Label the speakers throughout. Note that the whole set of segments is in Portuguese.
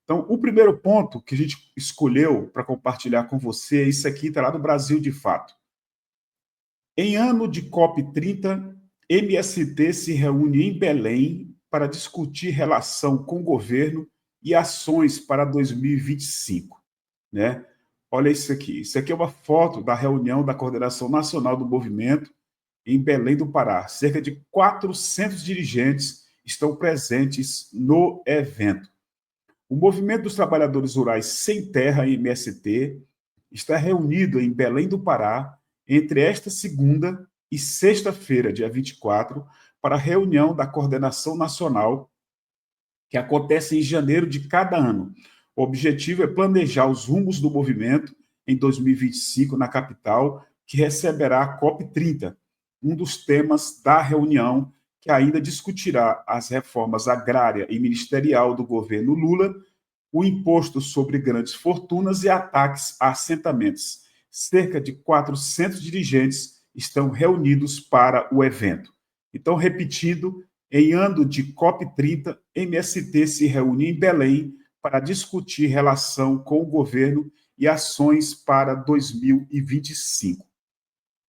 Speaker 1: Então, o primeiro ponto que a gente escolheu para compartilhar com você, isso aqui está lá do Brasil de fato. Em ano de COP30, MST se reúne em Belém para discutir relação com o governo e ações para 2025. Né? Olha isso aqui. Isso aqui é uma foto da reunião da Coordenação Nacional do Movimento em Belém do Pará. Cerca de 400 dirigentes estão presentes no evento. O Movimento dos Trabalhadores Rurais Sem Terra, MST, está reunido em Belém do Pará entre esta segunda e sexta-feira, dia 24, para a reunião da Coordenação Nacional, que acontece em janeiro de cada ano. O objetivo é planejar os rumos do movimento em 2025 na capital, que receberá a COP30, um dos temas da reunião que ainda discutirá as reformas agrária e ministerial do governo Lula, o imposto sobre grandes fortunas e ataques a assentamentos. Cerca de 400 dirigentes estão reunidos para o evento. Então, repetindo, em ano de COP30, MST se reúne em Belém para discutir relação com o governo e ações para 2025.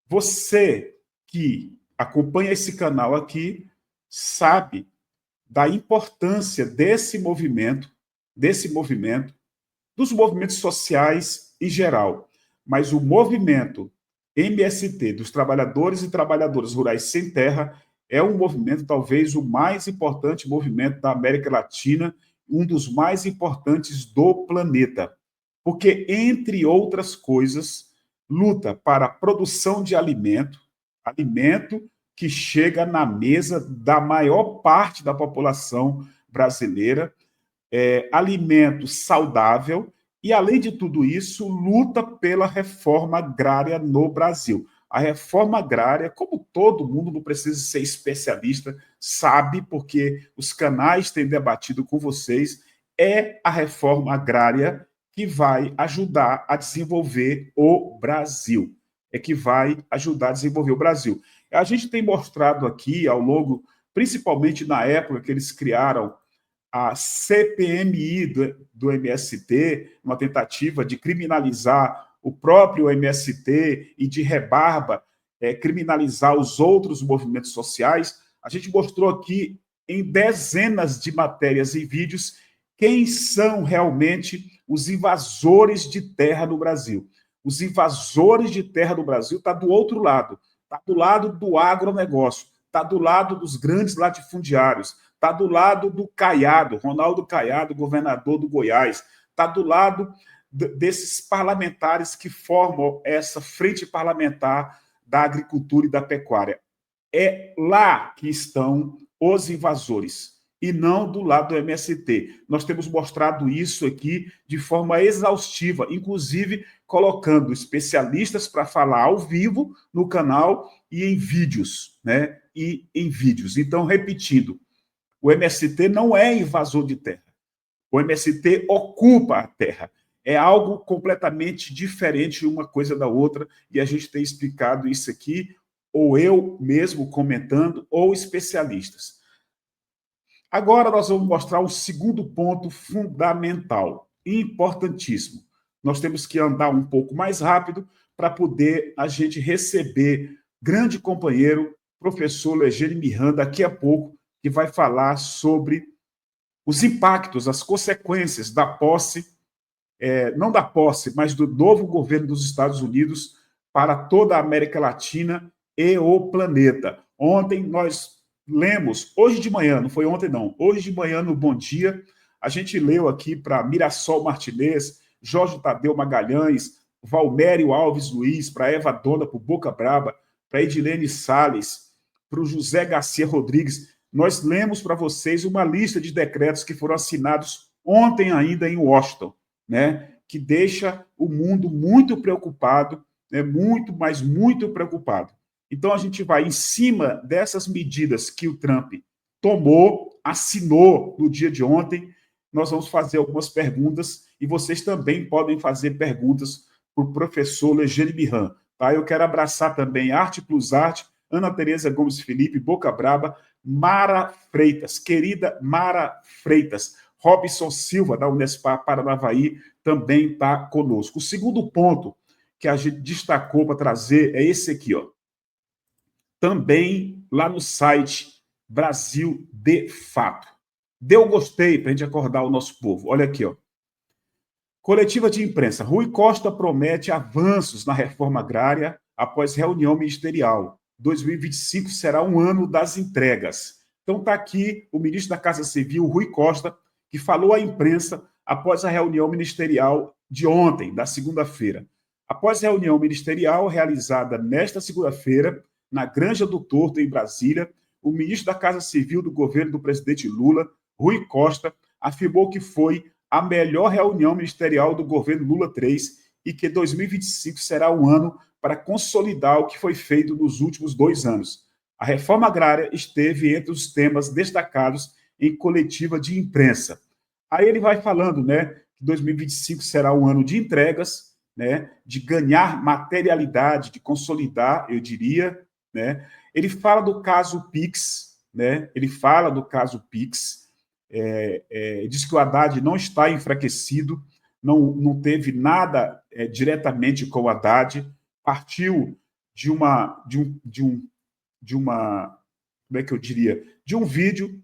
Speaker 1: Você que acompanha esse canal aqui sabe da importância desse movimento, dos movimentos sociais em geral. Mas o movimento MST, dos trabalhadores e trabalhadoras rurais sem terra, é um movimento, talvez, o mais importante movimento da América Latina, um dos mais importantes do planeta. Porque, entre outras coisas, luta para a produção de alimento que chega na mesa da maior parte da população brasileira, alimento saudável e, além de tudo isso, luta pela reforma agrária no Brasil. A reforma agrária, como todo mundo, não precisa ser especialista, sabe, porque os canais têm debatido com vocês, é a reforma agrária que vai ajudar a desenvolver o Brasil. É que vai ajudar a desenvolver o Brasil. A gente tem mostrado aqui, ao longo, principalmente na época que eles criaram a CPMI do MST, uma tentativa de criminalizar o próprio MST e de rebarba, criminalizar os outros movimentos sociais, a gente mostrou aqui em dezenas de matérias e vídeos quem são realmente os invasores de terra no Brasil. Os invasores de terra no Brasil estão do outro lado, está do lado do agronegócio, está do lado dos grandes latifundiários, está do lado do Caiado, Ronaldo Caiado, governador do Goiás, está do lado desses parlamentares que formam essa frente parlamentar da agricultura e da pecuária. É lá que estão os invasores, e não do lado do MST. Nós temos mostrado isso aqui de forma exaustiva, inclusive colocando especialistas para falar ao vivo no canal e em vídeos, né? Então, repetindo, o MST não é invasor de terra. O MST ocupa a terra. É algo completamente diferente uma coisa da outra, e a gente tem explicado isso aqui, ou eu mesmo comentando, ou especialistas. Agora nós vamos mostrar o segundo ponto fundamental, importantíssimo. Nós temos que andar um pouco mais rápido para poder a gente receber grande companheiro, professor Legene Miranda, daqui a pouco, que vai falar sobre os impactos, as consequências da posse, não da posse, mas do novo governo dos Estados Unidos para toda a América Latina e o planeta. Ontem nós lemos, hoje de manhã, não foi ontem não, hoje de manhã no Bom Dia, a gente leu aqui para Mirassol Martinez, Jorge Tadeu Magalhães, Valmério Alves Luiz, para Eva Dona, para o Boca Braba, para Edilene Salles, para o José Garcia Rodrigues. Nós lemos para vocês uma lista de decretos que foram assinados ontem ainda em Washington, né, que deixa o mundo muito preocupado, né, muito preocupado. Então, a gente vai, em cima dessas medidas que o Trump tomou, assinou no dia de ontem, nós vamos fazer algumas perguntas e vocês também podem fazer perguntas para o professor Legene Miranda. Tá? Eu quero abraçar também Arte Plus Arte, Ana Tereza Gomes Felipe, Boca Braba, Mara Freitas, querida Mara Freitas, Robson Silva, da Unespar Paranavaí, também está conosco. O segundo ponto que a gente destacou para trazer é esse aqui, ó. Também lá no site Brasil de Fato. Dê um gostei para a gente acordar o nosso povo. Olha aqui, ó. Coletiva de imprensa. Rui Costa promete avanços na reforma agrária após reunião ministerial. 2025 será um ano das entregas. Então está aqui o ministro da Casa Civil, Rui Costa, que falou à imprensa após a reunião ministerial de ontem, da segunda-feira. Após a reunião ministerial realizada nesta segunda-feira, na Granja do Torto, em Brasília, o ministro da Casa Civil do governo do presidente Lula, Rui Costa, afirmou que foi a melhor reunião ministerial do governo Lula III e que 2025 será um ano para consolidar o que foi feito nos últimos 2 anos. A reforma agrária esteve entre os temas destacados em coletiva de imprensa. Aí ele vai falando, né, que 2025 será um ano de entregas, né, de ganhar materialidade, de consolidar, eu diria, né. Ele fala do caso Pix, né, diz que o Haddad não está enfraquecido, não teve nada diretamente com o Haddad, partiu de como é que eu diria, de um vídeo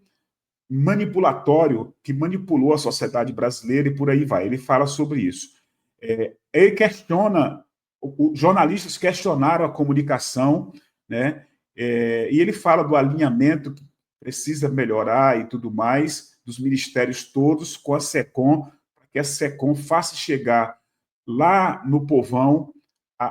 Speaker 1: manipulatório que manipulou a sociedade brasileira e por aí vai. Ele fala sobre isso. Ele questiona, os jornalistas questionaram a comunicação, né? E ele fala do alinhamento que precisa melhorar e tudo mais, dos ministérios todos com a SECOM, para que a SECOM faça chegar lá no povão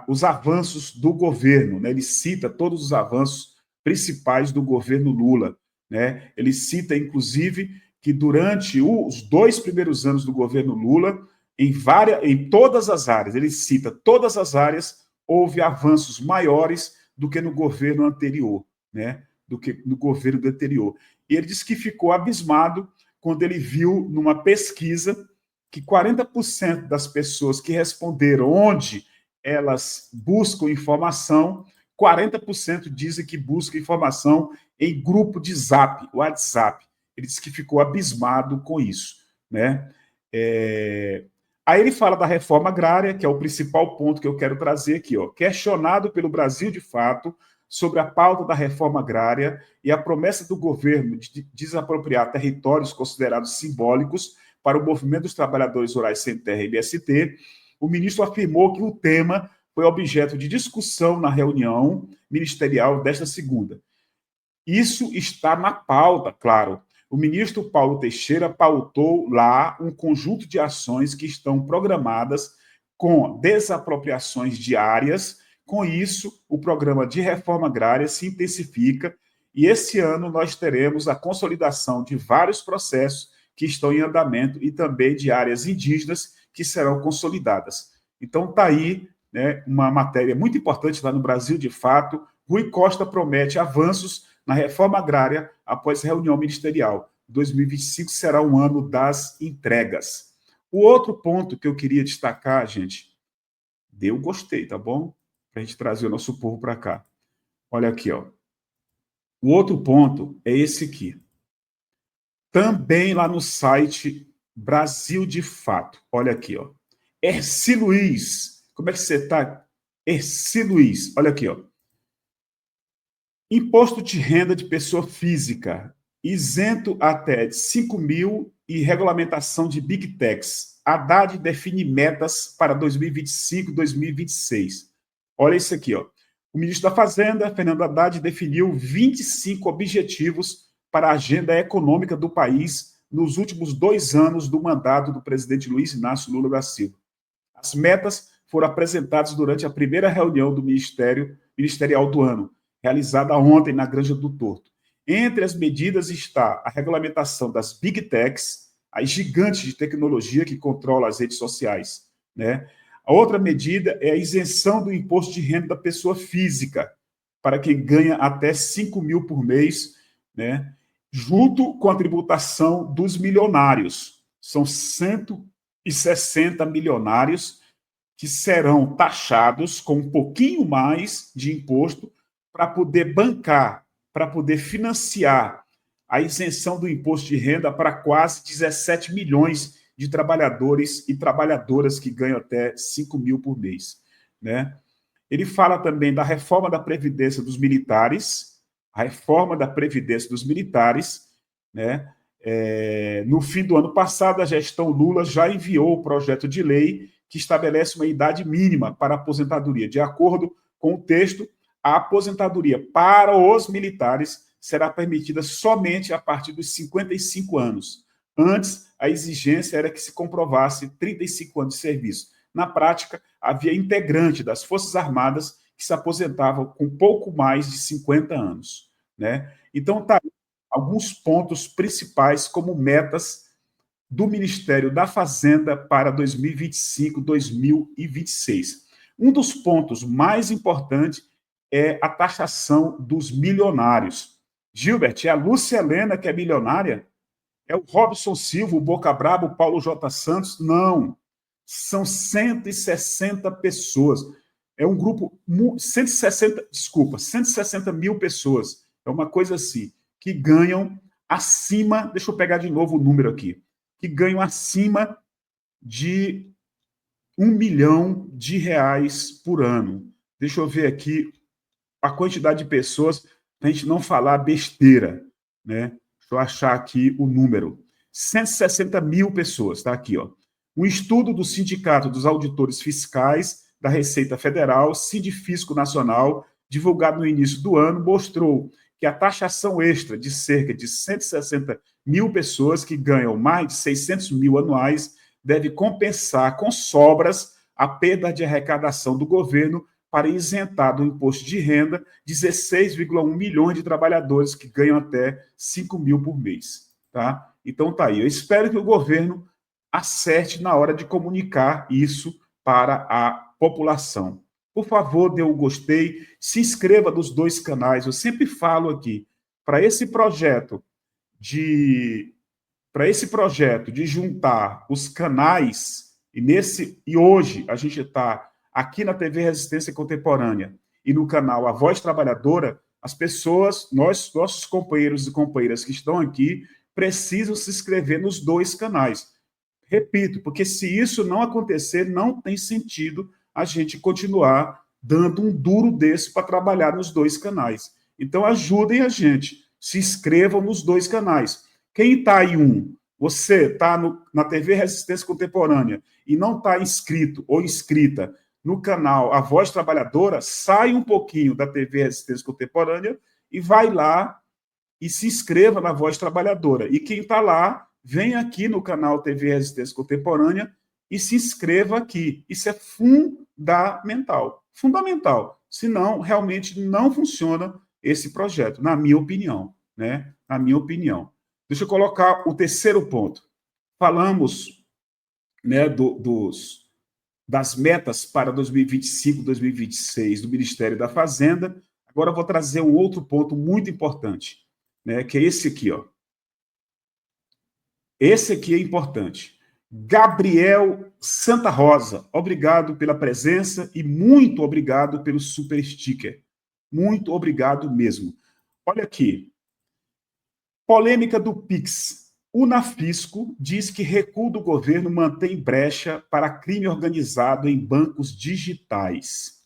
Speaker 1: os avanços do governo, né? Ele cita todos os avanços principais do governo Lula, né? Ele cita, inclusive, que durante os 2 primeiros anos do governo Lula, em todas as áreas, ele cita todas as áreas, houve avanços maiores do que no governo anterior, né? Do que no governo anterior. E ele disse que ficou abismado quando ele viu numa pesquisa que 40% das pessoas que responderam onde elas buscam informação, 40% dizem que buscam informação em grupo de Zap, WhatsApp. Ele disse que ficou abismado com isso, né? Aí ele fala da reforma agrária, que é o principal ponto que eu quero trazer aqui, ó. Questionado pelo Brasil de Fato sobre a pauta da reforma agrária e a promessa do governo de desapropriar territórios considerados simbólicos para o movimento dos trabalhadores rurais sem terra, MST, o ministro afirmou que o tema foi objeto de discussão na reunião ministerial desta segunda. Isso está na pauta, claro. O ministro Paulo Teixeira pautou lá um conjunto de ações que estão programadas com desapropriações diárias. Com isso, o programa de reforma agrária se intensifica e esse ano nós teremos a consolidação de vários processos que estão em andamento e também de áreas indígenas que serão consolidadas. Então, está aí, né, uma matéria muito importante lá no Brasil de Fato. Rui Costa promete avanços na reforma agrária após reunião ministerial. 2025 será um ano das entregas. O outro ponto que eu queria destacar, gente, deu gostei, tá bom? Para a gente trazer o nosso povo para cá. Olha aqui, ó. O outro ponto é esse aqui. Também lá no site Brasil de Fato. Olha aqui, ó. Erci Luiz. Como é que você está? Erci Luiz. Olha aqui, ó. Imposto de renda de pessoa física, isento até de 5 mil e regulamentação de Big Techs. Haddad define metas para 2025 e 2026. Olha isso aqui, ó. O ministro da Fazenda, Fernando Haddad, definiu 25 objetivos para a agenda econômica do país nos últimos 2 anos do mandato do presidente Luiz Inácio Lula da Silva. As metas foram apresentadas durante a primeira reunião do ministerial do ano, realizada ontem na Granja do Torto. Entre as medidas está a regulamentação das Big Techs, as gigantes de tecnologia que controlam as redes sociais, né? A outra medida é a isenção do imposto de renda da pessoa física, para quem ganha até 5 mil por mês, né? Junto com a tributação dos milionários. São 160 milionários que serão taxados com um pouquinho mais de imposto para poder bancar, para poder financiar a isenção do imposto de renda para quase 17 milhões de trabalhadores e trabalhadoras que ganham até 5 mil por mês, né? Ele fala também da reforma da Previdência dos militares, a reforma da Previdência dos militares, né? No fim do ano passado, a gestão Lula já enviou o projeto de lei que estabelece uma idade mínima para a aposentadoria. De acordo com o texto, a aposentadoria para os militares será permitida somente a partir dos 55 anos. Antes, a exigência era que se comprovasse 35 anos de serviço. Na prática, havia integrante das Forças Armadas que se aposentavam com pouco mais de 50 anos, né? Então, tá aí alguns pontos principais como metas do Ministério da Fazenda para 2025, 2026. Um dos pontos mais importantes é a taxação dos milionários. Gilbert, é a Lúcia Helena que é milionária? É o Robson Silva, o Boca Brabo, o Paulo J. Santos? Não. São 160 pessoas. É um grupo, 160 mil pessoas. É uma coisa assim, que ganham acima, deixa eu pegar de novo o número aqui, que ganham acima de R$ 1 milhão por ano. Deixa eu ver aqui a quantidade de pessoas, para a gente não falar besteira, né? Deixa eu achar aqui o número. 160 mil pessoas, está aqui, ó. Um estudo do Sindicato dos Auditores Fiscais da Receita Federal, Sindifisco Nacional, divulgado no início do ano, mostrou que a taxação extra de cerca de 160 mil pessoas que ganham mais de 600 mil anuais deve compensar com sobras a perda de arrecadação do governo para isentar do imposto de renda 16,1 milhões de trabalhadores que ganham até 5 mil por mês. Tá? Então, tá aí. Eu espero que o governo acerte na hora de comunicar isso para a população. Por favor, dê um gostei, se inscreva nos 2 canais. Eu sempre falo aqui, para esse projeto de juntar os canais, e hoje a gente está aqui na TV Resistência Contemporânea e no canal A Voz Trabalhadora, as pessoas, nossos companheiros e companheiras que estão aqui, precisam se inscrever nos 2 canais. Repito, porque se isso não acontecer, não tem sentido a gente continuar dando um duro desse para trabalhar nos 2 canais. Então, ajudem a gente, se inscrevam nos 2 canais. Quem está em um, você está na TV Resistência Contemporânea e não está inscrito ou inscrita no canal A Voz Trabalhadora, sai um pouquinho da TV Resistência Contemporânea e vai lá e se inscreva na Voz Trabalhadora. E quem está lá, vem aqui no canal TV Resistência Contemporânea e se inscreva aqui. Isso é fundamental. Fundamental. Senão, realmente não funciona esse projeto, na minha opinião. Né? Na minha opinião. Deixa eu colocar o terceiro ponto. Falamos, né, das metas para 2025, 2026 do Ministério da Fazenda. Agora eu vou trazer um outro ponto muito importante, né, que é esse aqui, ó. Esse aqui é importante. Gabriel Santa Rosa, obrigado pela presença e muito obrigado pelo super sticker. Muito obrigado mesmo. Olha aqui. Polêmica do Pix. O Nafisco diz que recuo do governo mantém brecha para crime organizado em bancos digitais.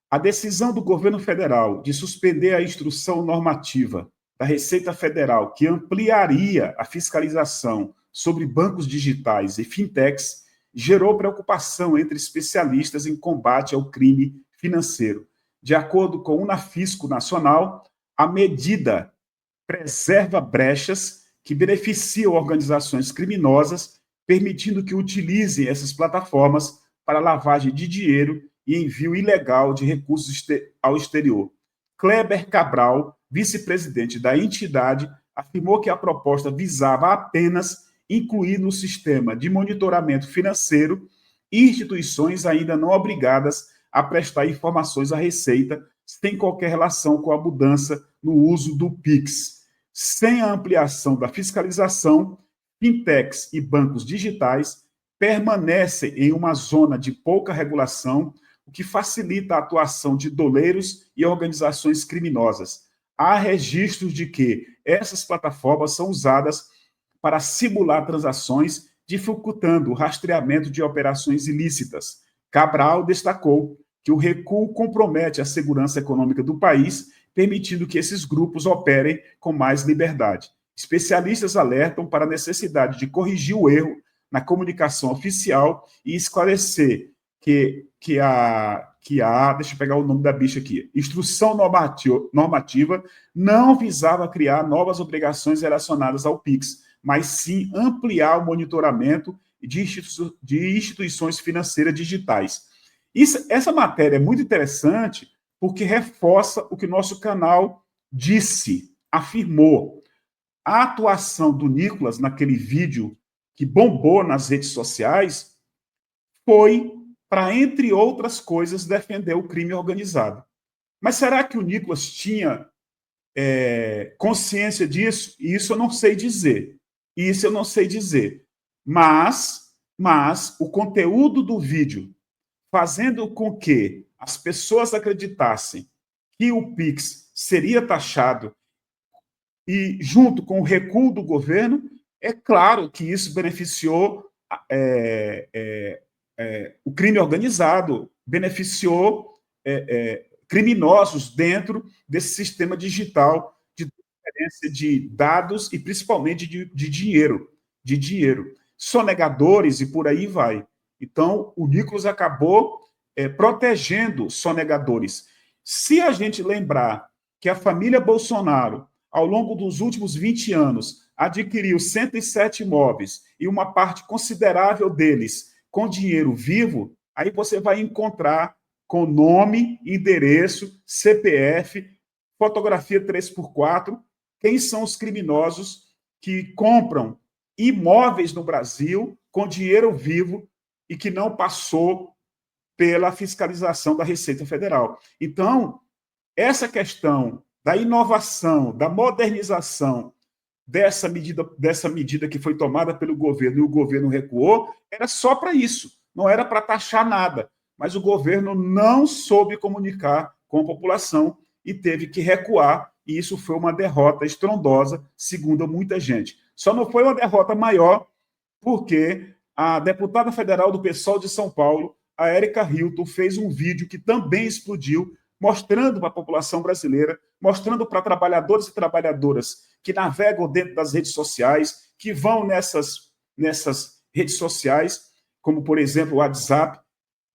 Speaker 1: A decisão do governo federal de suspender a instrução normativa da Receita Federal que ampliaria a fiscalização sobre bancos digitais e fintechs gerou preocupação entre especialistas em combate ao crime financeiro. De acordo com o Nafisco Nacional, a medida preserva brechas que beneficiam organizações criminosas, permitindo que utilizem essas plataformas para lavagem de dinheiro e envio ilegal de recursos ao exterior. Kleber Cabral, vice-presidente da entidade, afirmou que a proposta visava apenas incluir no sistema de monitoramento financeiro instituições ainda não obrigadas a prestar informações à Receita, sem qualquer relação com a mudança no uso do PIX. Sem a ampliação da fiscalização, fintechs e bancos digitais permanecem em uma zona de pouca regulação, o que facilita a atuação de doleiros e organizações criminosas. há registros de que essas plataformas são usadas para simular transações, dificultando o rastreamento de operações ilícitas. Cabral destacou que o recuo compromete a segurança econômica do país, permitindo que esses grupos operem com mais liberdade. Especialistas alertam para a necessidade de corrigir o erro na comunicação oficial e esclarecer deixa eu pegar o nome da bicha aqui, instrução normativa não visava criar novas obrigações relacionadas ao PIX, mas sim ampliar o monitoramento de instituições financeiras digitais. Essa matéria é muito interessante porque reforça o que nosso canal disse, afirmou. A atuação do Nicolas naquele vídeo que bombou nas redes sociais foi para, entre outras coisas, defender o crime organizado. Mas será que o Nicolas tinha consciência disso? Isso eu não sei dizer. Isso eu não sei dizer. Mas o conteúdo do vídeo, fazendo com que as pessoas acreditassem que o PIX seria taxado e junto com o recuo do governo, é claro que isso beneficiou o crime organizado, beneficiou criminosos dentro desse sistema digital de transferência de dados e principalmente de dinheiro. Sonegadores e por aí vai. Então, o Nicolas acabou protegendo sonegadores. Se a gente lembrar que a família Bolsonaro, ao longo dos últimos 20 anos, adquiriu 107 imóveis e uma parte considerável deles com dinheiro vivo, aí você vai encontrar com nome, endereço, CPF, fotografia 3x4, quem são os criminosos que compram imóveis no Brasil com dinheiro vivo e que não passou pela fiscalização da Receita Federal. Então, essa questão da inovação, da modernização dessa medida que foi tomada pelo governo e o governo recuou, era só para isso, não era para taxar nada. Mas o governo não soube comunicar com a população e teve que recuar, e isso foi uma derrota estrondosa, segundo muita gente. Só não foi uma derrota maior porque a deputada federal do PSOL de São Paulo, a Érica Hilton, fez um vídeo que também explodiu, mostrando para a população brasileira, mostrando para trabalhadores e trabalhadoras que navegam dentro das redes sociais, que vão nessas redes sociais, como, por exemplo, o WhatsApp.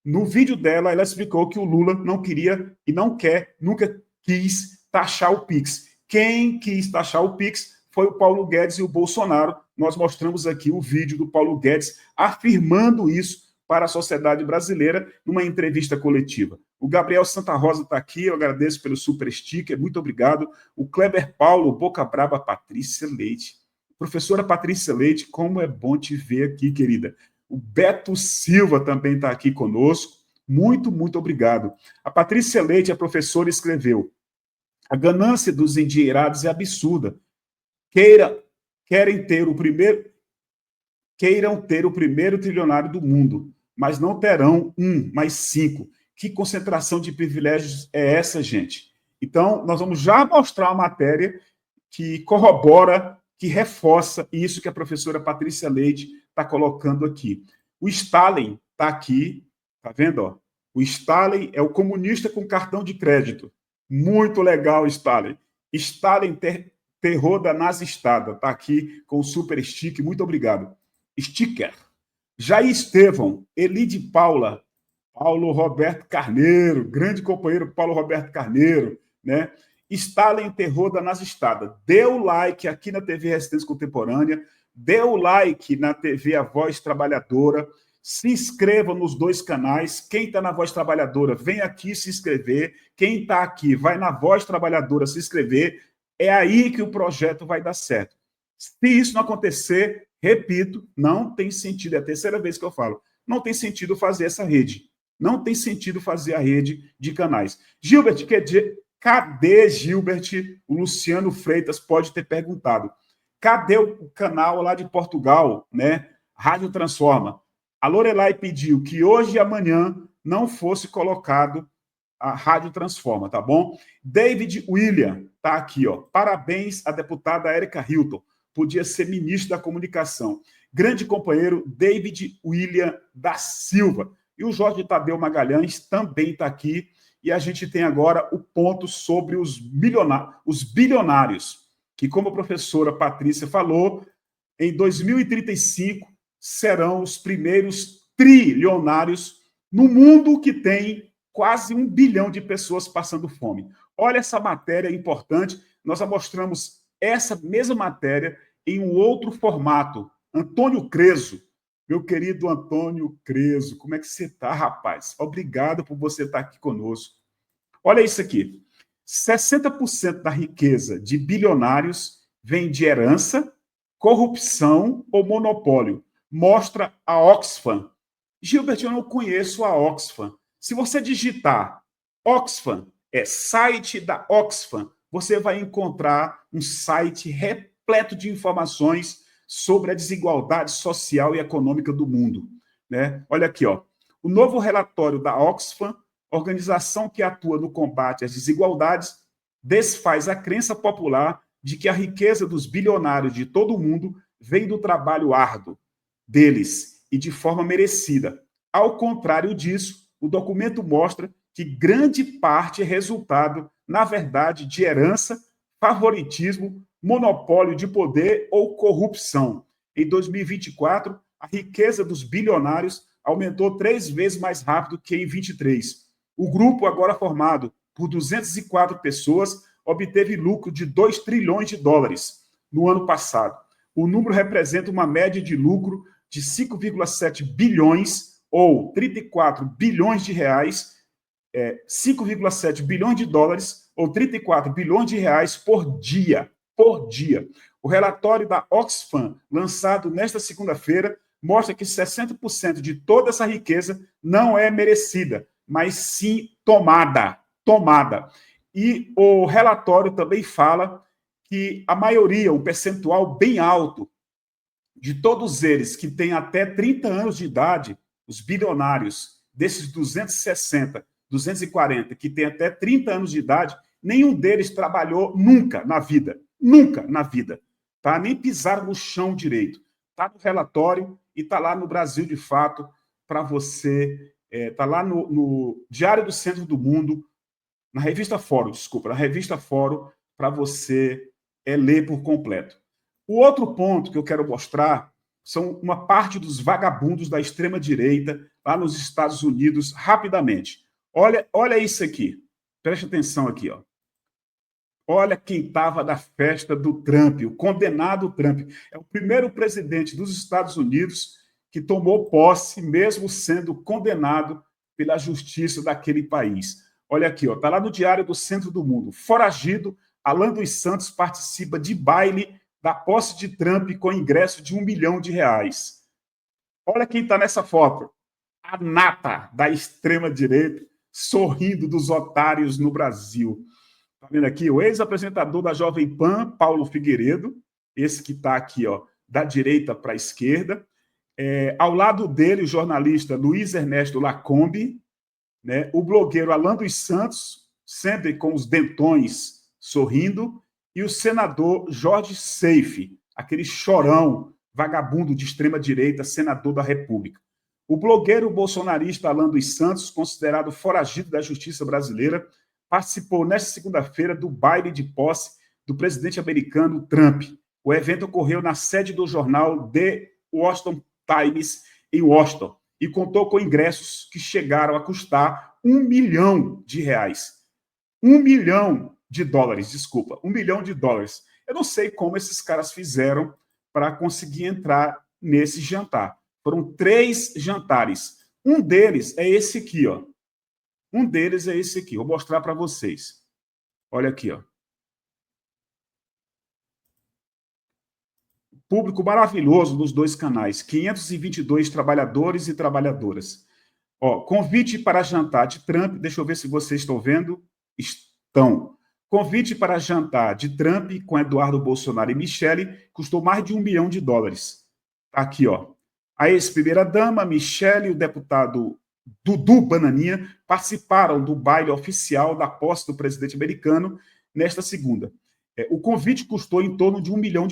Speaker 1: No vídeo dela, ela explicou que o Lula não queria e não quer, nunca quis taxar o PIX. Quem quis taxar o PIX foi o Paulo Guedes e o Bolsonaro. Nós mostramos aqui o vídeo do Paulo Guedes afirmando isso para a sociedade brasileira numa entrevista coletiva. O Gabriel Santa Rosa está aqui, eu agradeço pelo super sticker, muito obrigado. O Kleber Paulo, Boca Braba, Patrícia Leite. Professora Patrícia Leite, como é bom te ver aqui, querida. O Beto Silva também está aqui conosco. Muito, muito obrigado. A Patrícia Leite, a professora, escreveu: a ganância dos endinheirados é absurda. Queiram ter o primeiro trilionário do mundo, mas não terão mas 5. Que concentração de privilégios é essa, gente? Então, nós vamos já mostrar uma matéria que corrobora, que reforça isso que a professora Patrícia Leite está colocando aqui. O Stalin está aqui, tá vendo? Ó? O Stalin é o comunista com cartão de crédito. Muito legal, Stalin. Stalin, terror da nazistada. Está aqui com o super stick. Muito obrigado. Sticker. Jair Estevão, Elide Paula, Paulo Roberto Carneiro, grande companheiro Paulo Roberto Carneiro, né? Stalin, terror da nazistada. Dê o like aqui na TV Resistência Contemporânea, dê o like na TV A Voz Trabalhadora, se inscreva nos 2 canais. Quem está na Voz Trabalhadora, vem aqui se inscrever. Quem está aqui, vai na Voz Trabalhadora se inscrever. É aí que o projeto vai dar certo. Se isso não acontecer, repito, não tem sentido, é a terceira vez que eu falo, não tem sentido fazer essa rede. Não tem sentido fazer a rede de canais. Gilbert, cadê Gilbert? O Luciano Freitas pode ter perguntado. Cadê o canal lá de Portugal, né? Rádio Transforma. A Lorelai pediu que hoje e amanhã não fosse colocado a Rádio Transforma, tá bom? David William, tá aqui, ó. Parabéns à deputada Érica Hilton. Podia ser ministro da Comunicação. Grande companheiro David William da Silva. E o Jorge Tadeu Magalhães também está aqui. E a gente tem agora o ponto sobre os bilionários, que, como a professora Patrícia falou, em 2035 serão os primeiros trilionários no mundo, que tem quase 1 bilhão de pessoas passando fome. Olha essa matéria importante. Nós já mostramos essa mesma matéria em um outro formato. Antônio Creso, meu querido Antônio Creso, como é que você está, rapaz? Obrigado por você estar aqui conosco. Olha isso aqui. 60% da riqueza de bilionários vem de herança, corrupção ou monopólio. Mostra a Oxfam. Gilbert, eu não conheço a Oxfam. Se você digitar Oxfam, site da Oxfam, você vai encontrar um site repleto de informações sobre a desigualdade social e econômica do mundo, né? Olha aqui, ó. O novo relatório da Oxfam, organização que atua no combate às desigualdades, desfaz a crença popular de que a riqueza dos bilionários de todo o mundo vem do trabalho árduo deles e de forma merecida. Ao contrário disso, o documento mostra que grande parte é resultado, na verdade, de herança, favoritismo, monopólio de poder ou corrupção. Em 2024, a riqueza dos bilionários aumentou 3 vezes mais rápido que em 23. O grupo, agora formado por 204 pessoas, obteve lucro de 2 trilhões de dólares no ano passado. O número representa uma média de lucro de 5,7 bilhões ou 34 bilhões de reais, 5,7 bilhões de dólares ou 34 bilhões de reais por dia. Por dia. O relatório da Oxfam, lançado nesta segunda-feira, mostra que 60% de toda essa riqueza não é merecida, mas sim tomada. E o relatório também fala que a maioria, um percentual bem alto, de todos eles que têm até 30 anos de idade, os bilionários, desses 260, 240, que têm até 30 anos de idade, nenhum deles trabalhou nunca na vida. Nunca na vida. Tá? Nem pisaram no chão direito. Está no relatório e está lá no Brasil de Fato para você. Está lá no Diário do Centro do Mundo, na revista Fórum, para você ler por completo. O outro ponto que eu quero mostrar são uma parte dos vagabundos da extrema-direita lá nos Estados Unidos, rapidamente. Olha isso aqui. Preste atenção aqui, ó. Olha quem estava na festa do Trump, o condenado Trump. É o primeiro presidente dos Estados Unidos que tomou posse, mesmo sendo condenado pela justiça daquele país. Olha aqui, está lá no Diário do Centro do Mundo. Foragido, Alan dos Santos participa de baile da posse de Trump com ingresso de R$1 milhão. Olha quem está nessa foto. A nata da extrema-direita sorrindo dos otários no Brasil. Está vendo aqui? O ex-apresentador da Jovem Pan, Paulo Figueiredo, esse que está aqui, ó, da direita para a esquerda. Ao lado dele, o jornalista Luiz Ernesto Lacombe, né? O blogueiro Alan dos Santos, sempre com os dentões sorrindo, e o senador Jorge Seife, aquele chorão, vagabundo de extrema-direita, senador da República. O blogueiro bolsonarista Alan dos Santos, considerado foragido da justiça brasileira, participou nesta segunda-feira do baile de posse do presidente americano Trump. O evento ocorreu na sede do jornal The Washington Times, em Washington, e contou com ingressos que chegaram a custar R$1 milhão. $1 milhão, desculpa, $1 milhão. Eu não sei como esses caras fizeram para conseguir entrar nesse jantar. Foram 3 jantares. Um deles é esse aqui, ó. Vou mostrar para vocês. Olha aqui, ó. Público maravilhoso dos 2 canais. 522 trabalhadores e trabalhadoras. Ó, convite para jantar de Trump. Deixa eu ver se vocês estão vendo. Estão. Convite para jantar de Trump com Eduardo Bolsonaro e Michele custou mais de $1 milhão. Tá aqui, ó. A ex-primeira-dama, Michele, o deputado Dudu Bananinha, participaram do baile oficial da posse do presidente americano nesta segunda. O convite custou em torno de $1 milhão.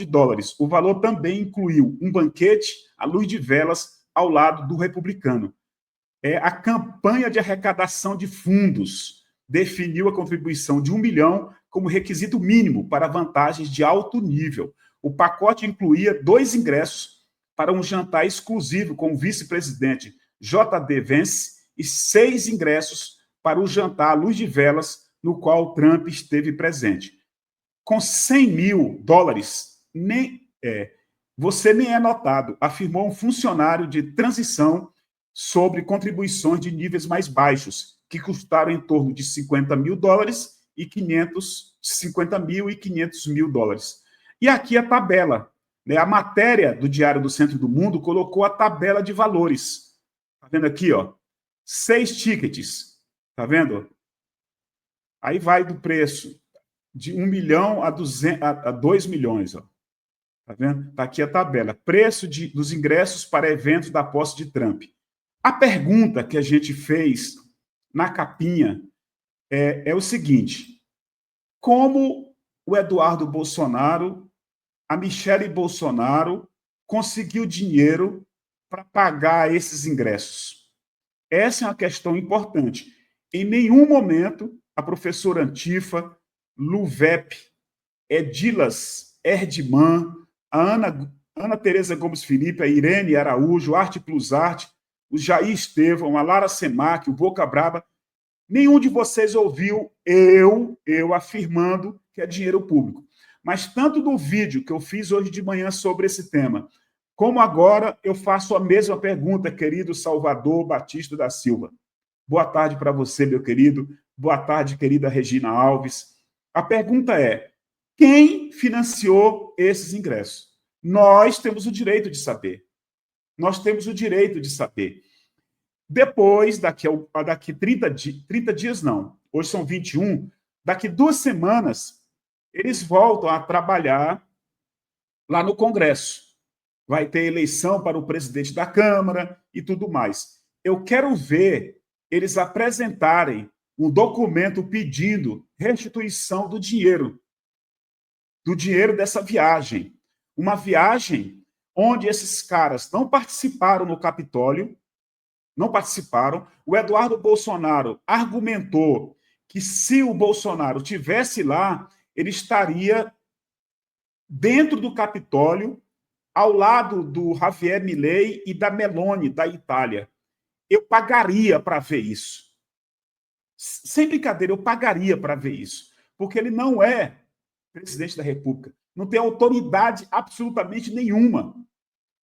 Speaker 1: O valor também incluiu um banquete à luz de velas ao lado do republicano. A campanha de arrecadação de fundos definiu a contribuição de $1 milhão como requisito mínimo para vantagens de alto nível. O pacote incluía 2 ingressos para um jantar exclusivo com o vice-presidente J.D. Vance e 6 ingressos para o jantar à luz de velas, no qual Trump esteve presente. Com $100 mil, você nem é notado, afirmou um funcionário de transição sobre contribuições de níveis mais baixos, que custaram em torno de $50 mil e $50 mil e $500 mil. E aqui a tabela, né? A matéria do Diário do Centro do Mundo colocou a tabela de valores. Tá vendo aqui, ó? 6 tickets, tá vendo? Aí vai do preço de 1 milhão a 2 milhões, ó. Tá vendo? Tá aqui a tabela. Preço dos ingressos para eventos da posse de Trump. A pergunta que a gente fez na capinha é o seguinte: como o Eduardo Bolsonaro, a Michele Bolsonaro, conseguiu dinheiro para pagar esses ingressos? Essa é uma questão importante. Em nenhum momento a professora Antifa, Luvep, Edilas Erdmann, a Ana Tereza Gomes Felipe, a Irene Araújo, Arte Plus Arte, o Jair Estevão, a Lara Semac, o Boca Braba, nenhum de vocês ouviu eu afirmando que é dinheiro público. Mas tanto no vídeo que eu fiz hoje de manhã sobre esse tema, como agora eu faço a mesma pergunta, querido Salvador Batista da Silva. Boa tarde para você, meu querido. Boa tarde, querida Regina Alves. A pergunta é: quem financiou esses ingressos? Nós temos o direito de saber. Nós temos o direito de saber. Depois, daqui 30 dias, não, hoje são 21, daqui 2 semanas, eles voltam a trabalhar lá no Congresso. Vai ter eleição para o presidente da Câmara e tudo mais. Eu quero ver eles apresentarem um documento pedindo restituição do dinheiro dessa viagem. Uma viagem onde esses caras não participaram no Capitólio, não participaram. O Eduardo Bolsonaro argumentou que se o Bolsonaro tivesse lá, ele estaria dentro do Capitólio, ao lado do Javier Milei e da Meloni, da Itália. Eu pagaria para ver isso. Sem brincadeira, eu pagaria para ver isso. Porque ele não é presidente da República. Não tem autoridade absolutamente nenhuma. O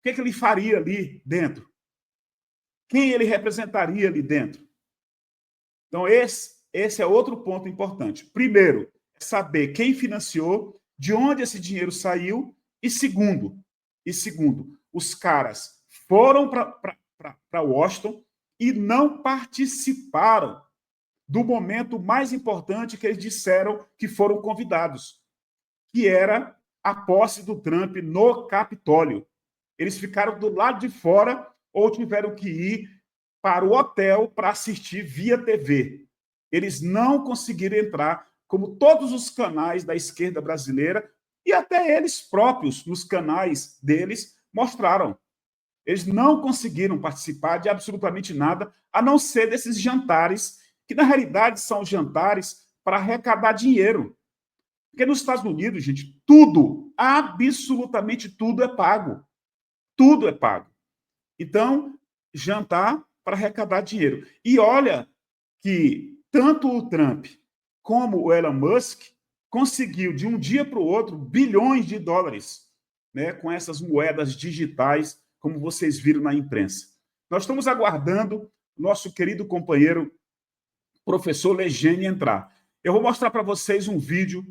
Speaker 1: que ele faria ali dentro? Quem ele representaria ali dentro? Então, esse é outro ponto importante. Primeiro, saber quem financiou, de onde esse dinheiro saiu, e segundo, os caras foram para Washington e não participaram do momento mais importante que eles disseram que foram convidados, que era a posse do Trump no Capitólio. Eles ficaram do lado de fora ou tiveram que ir para o hotel para assistir via TV. Eles não conseguiram entrar, como todos os canais da esquerda brasileira, e até eles próprios, nos canais deles, mostraram. Eles não conseguiram participar de absolutamente nada, a não ser desses jantares, que na realidade são jantares para arrecadar dinheiro. Porque nos Estados Unidos, gente, tudo, absolutamente tudo é pago. Tudo é pago. Então, jantar para arrecadar dinheiro. E olha que tanto o Trump como o Elon Musk conseguiu, de um dia para o outro, bilhões de dólares, né, com essas moedas digitais, como vocês viram na imprensa. Nós estamos aguardando nosso querido companheiro, professor Legene, entrar. Eu vou mostrar para vocês um vídeo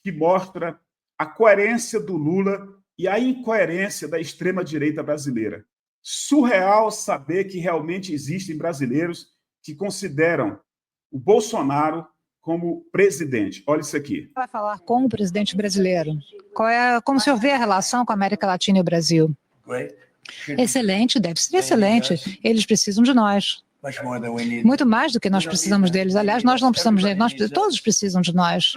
Speaker 1: que mostra a coerência do Lula e a incoerência da extrema-direita brasileira. Surreal saber que realmente existem brasileiros que consideram o Bolsonaro como presidente. Olha isso aqui.
Speaker 2: Vai falar com o presidente brasileiro. Como o senhor vê a relação com a América Latina e o Brasil? Excelente, deve ser excelente. Eles precisam de nós. Muito mais do que nós precisamos deles. Aliás, nós não precisamos deles, todos precisam de nós.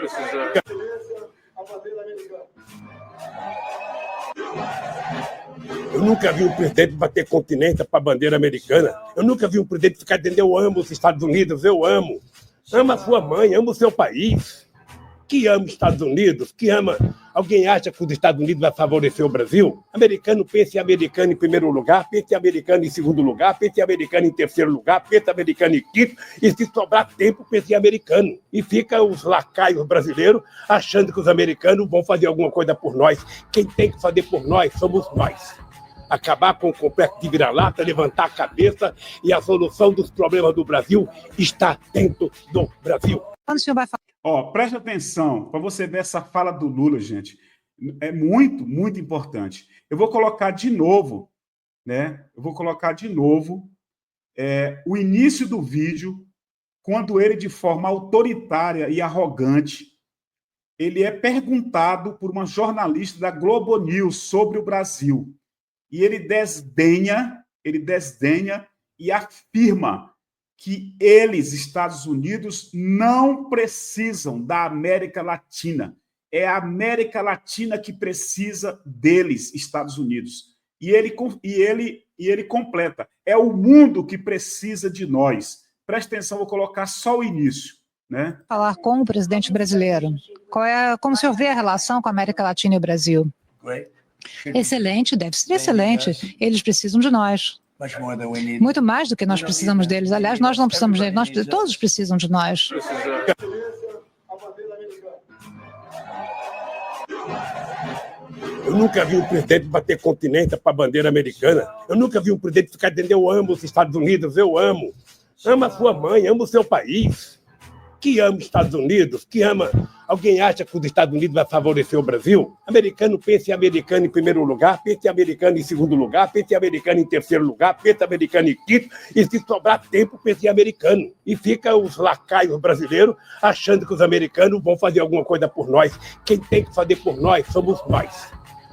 Speaker 3: Eu nunca vi um presidente bater continência para a bandeira americana. Eu nunca vi um presidente ficar dizendo: eu amo os Estados Unidos, eu amo. Ama a sua mãe, ama o seu país. Que ama os Estados Unidos, que ama... Alguém acha que os Estados Unidos vai favorecer o Brasil? Americano pensa em americano em primeiro lugar, pensa em americano em segundo lugar, pensa em americano em terceiro lugar, pensa em americano em quinto, e se sobrar tempo, pensa em americano. E fica os lacaios brasileiros achando que os americanos vão fazer alguma coisa por nós. Quem tem que fazer por nós somos nós. Acabar com o complexo de vira-lata, levantar a cabeça, e a solução dos problemas do Brasil está dentro do Brasil.
Speaker 2: Quando o senhor vai falar?
Speaker 1: Preste atenção, para você ver essa fala do Lula, gente. É muito, muito importante. Eu vou colocar de novo, né? O início do vídeo, quando ele, de forma autoritária e arrogante, ele é perguntado por uma jornalista da Globo News sobre o Brasil. E ele desdenha e afirma que eles, Estados Unidos, não precisam da América Latina. É a América Latina que precisa deles, Estados Unidos. E ele completa: é o mundo que precisa de nós. Presta atenção, vou colocar só o início, né?
Speaker 2: Falar com o presidente brasileiro. Como o senhor vê a relação com a América Latina e o Brasil? Excelente, deve ser excelente. Eles precisam de nós. Muito mais do que nós precisamos deles. Aliás, nós não precisamos deles, todos precisam de nós.
Speaker 3: Eu nunca vi um presidente bater continência para a bandeira americana. Eu nunca vi um presidente ficar dizendo: eu amo os Estados Unidos, eu amo. Ama a sua mãe, ama o seu país. Que ama os Estados Unidos, que ama... Alguém acha que os Estados Unidos vai favorecer o Brasil? Americano pensa em americano em primeiro lugar, pensa em americano em segundo lugar, pensa em americano em terceiro lugar, pensa em americano em quinto, e se sobrar tempo, pensa em americano. E fica os lacaios brasileiros achando que os americanos vão fazer alguma coisa por nós. Quem tem que fazer por nós somos nós.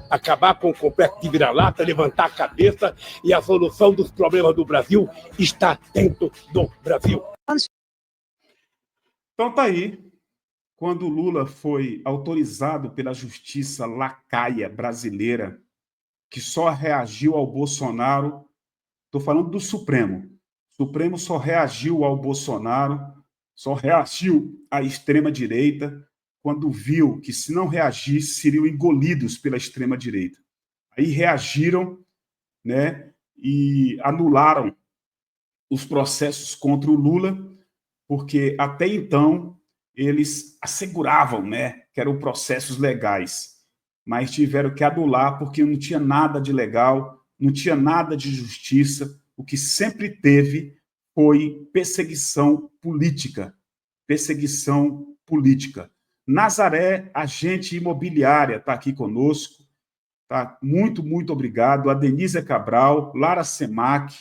Speaker 3: Acabar com o complexo de vira-lata, levantar a cabeça, e a solução dos problemas do Brasil está dentro do Brasil.
Speaker 1: Então tá aí, quando o Lula foi autorizado pela justiça lacaia brasileira, que só reagiu ao Bolsonaro, estou falando do Supremo. O Supremo só reagiu ao Bolsonaro, só reagiu à extrema-direita, quando viu que, se não reagisse, seriam engolidos pela extrema-direita. Aí reagiram, né, e anularam os processos contra o Lula, porque até então eles asseguravam, né, que eram processos legais, mas tiveram que anular porque não tinha nada de legal, não tinha nada de justiça. O que sempre teve foi perseguição política. Perseguição política. Nazaré, agente imobiliária, está aqui conosco. Tá? Muito, muito obrigado. A Denise Cabral, Lara Semac,